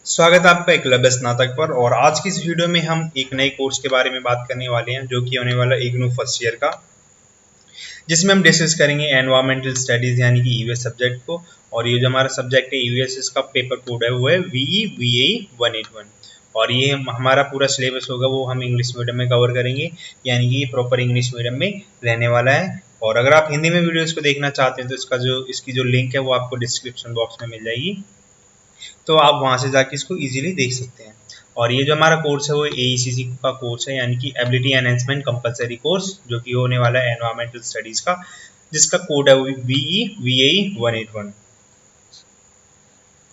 स्वागत है आपका एकलव्य स्नातक पर। और आज की इस वीडियो में हम एक नए कोर्स के बारे में बात करने वाले हैं जो कि होने वाला इग्नू फर्स्ट ईयर का, जिसमें हम डिस्कस करेंगे एनवायरमेंटल स्टडीज यानी कि ईवीएस सब्जेक्ट को। और ये जो हमारा सब्जेक्ट है ईवीएस, इसका पेपर कोड है वो है VE 181। और ये हमारा पूरा सिलेबस होगा वो हम इंग्लिश मीडियम में कवर करेंगे, यानी कि ये प्रॉपर इंग्लिश मीडियम में रहने वाला है। और अगर आप हिंदी में वीडियोस को देखना चाहते हैं तो इसकी जो लिंक है वो आपको डिस्क्रिप्शन बॉक्स में मिल जाएगी, तो आप वहां से जाके इसको इजीली देख सकते हैं। और ये जो हमारा कोर्स है वो AECC का कोर्स है, यानी कि एबिलिटी एनहेंसमेंट कंपलसरी कोर्स, जो कि होने वाला है एनवायरमेंटल स्टडीज का, जिसका कोड है वो VE 181।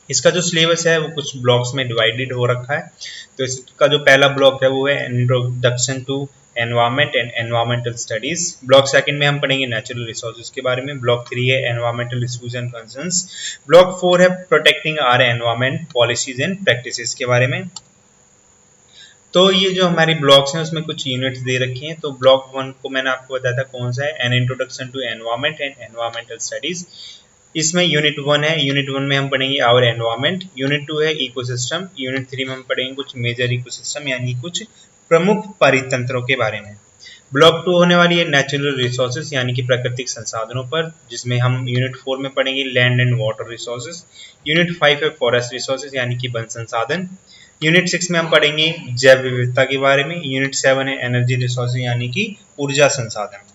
इसका जो सिलेबस है वो कुछ ब्लॉक्स में डिवाइडेड हो रखा है। तो इसका जो पहला ब्लॉक है वो है introduction to environment and environmental studies. Block second में हम पढ़ेंगे नेचुरल रिसोर्सेज के बारे में। ब्लॉक 3 है environmental issues and concerns. Block 4 है protecting our environment policies and practices के बारे में। तो ये जो हमारी ब्लॉक्स हैं उसमें कुछ यूनिट्स दे रखी हैं। तो ब्लॉक 1 को मैंने आपको बताया था कौन सा है, an introduction to environment and environmental studies. इसमें यूनिट 1 है। यूनिट 1 में हम पढ़ेंगे आवर एनवायरमेंट। यूनिट 2 है इकोसिस्टम। यूनिट 3 में हम पढ़ेंगे कुछ मेजर इकोसिस्टम यानी कुछ प्रमुख परितंत्रों के बारे में। ब्लॉक 2 होने वाली है नेचुरल रिसोर्सेज यानी कि प्राकृतिक संसाधनों पर, जिसमें हम यूनिट 4 में पढ़ेंगे land and water resources. Unit 5 है फॉरेस्ट रिसोर्सेज यानी कि वन संसाधन। यूनिट 6 में हम पढ़ेंगे जैव विविधता के बारे में। यूनिट 7 है एनर्जी रिसोर्सेज यानी कि ऊर्जा संसाधन।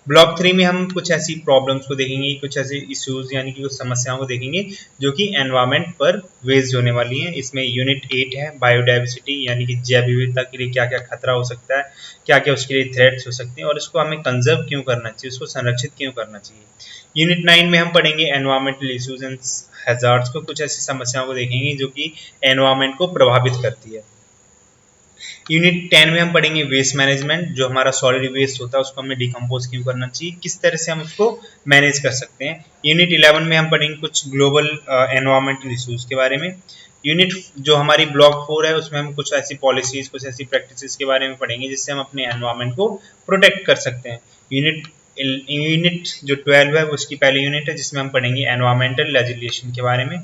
ब्लॉक 3 में हम कुछ ऐसी प्रॉब्लम्स को देखेंगे, कुछ ऐसे इश्यूज यानी कि कुछ समस्याओं को देखेंगे जो कि एनवायरमेंट पर बेस्ड होने वाली हैं। इसमें यूनिट 8 है बायोडाइवर्सिटी यानी कि जैव विविधता के लिए क्या क्या खतरा हो सकता है, क्या क्या उसके लिए थ्रेट्स हो सकते हैं और इसको हमें कंजर्व क्यों करना चाहिए, उसको संरक्षित क्यों करना चाहिए। यूनिट 9 में हम पढ़ेंगे एनवायरमेंटल इश्यूज एंड हैजार्ड्स को। कुछ ऐसी समस्याओं को देखेंगे जो कि एनवायरमेंट को प्रभावित करती है। यूनिट 10 में हम पढ़ेंगे वेस्ट मैनेजमेंट। जो हमारा सॉलिड वेस्ट होता है उसको हमें डिकम्पोज क्यों करना चाहिए, किस तरह से हम उसको मैनेज कर सकते हैं। यूनिट 11 में हम पढ़ेंगे कुछ ग्लोबल एनवायरमेंटल इश्यूज के बारे में। यूनिट जो हमारी ब्लॉक 4 है उसमें हम कुछ ऐसी पॉलिसीज, कुछ ऐसी प्रैक्टिसेस के बारे में पढ़ेंगे जिससे हम अपने एनवायरमेंट को प्रोटेक्ट कर सकते हैं। यूनिट जो 12 है उसकी पहली यूनिट है जिसमें हम पढ़ेंगे एनवायरमेंटल लेजिस्लेशन के बारे में।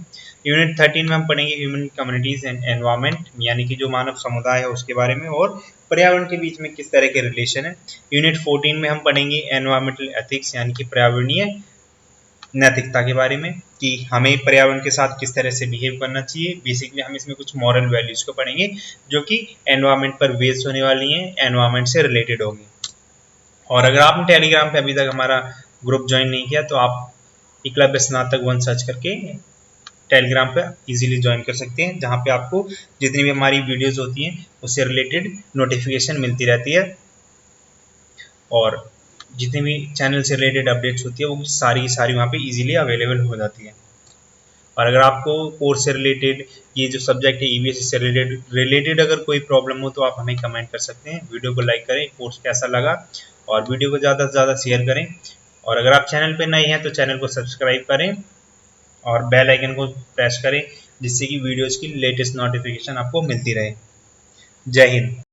यूनिट 13 में हम पढ़ेंगे ह्यूमन कम्युनिटीज एंड एनवायरमेंट यानी कि जो मानव समुदाय है उसके बारे में और पर्यावरण के बीच में किस तरह के रिलेशन है। यूनिट 14 में हम पढ़ेंगे एनवायरमेंटल एथिक्स यानी कि पर्यावरणीय नैतिकता के बारे में, कि हमें पर्यावरण के साथ किस तरह से बिहेव करना चाहिए। बेसिकली हम इसमें कुछ मॉरल वैल्यूज को पढ़ेंगे जो कि एनवायरमेंट पर बेस्ड होने वाली हैं, एनवायरमेंट से रिलेटेड होगी। और अगर आपने टेलीग्राम पे अभी तक हमारा ग्रुप ज्वाइन नहीं किया तो आप एकलव्य स्नातक 1 सर्च करके टेलीग्राम पे इजीली ज्वाइन कर सकते हैं, जहाँ पे आपको जितनी भी हमारी वीडियोस होती हैं उससे रिलेटेड नोटिफिकेशन मिलती रहती है और जितनी भी चैनल से रिलेटेड अपडेट्स होती है वो सारी सारी वहाँ पे इजीली अवेलेबल हो जाती है। और अगर आपको कोर्स से रिलेटेड, ये जो सब्जेक्ट है ईवीएस से रिलेटेड अगर कोई प्रॉब्लम हो तो आप हमें कमेंट कर सकते हैं। वीडियो को लाइक करें, कोर्स कैसा लगा, और वीडियो को ज़्यादा से ज़्यादा शेयर करें। और अगर आप चैनल पर नए हैं तो चैनल को सब्सक्राइब करें और बेल आइकन को प्रेस करें, जिससे कि वीडियोस की लेटेस्ट नोटिफिकेशन आपको मिलती रहे। जय हिंद।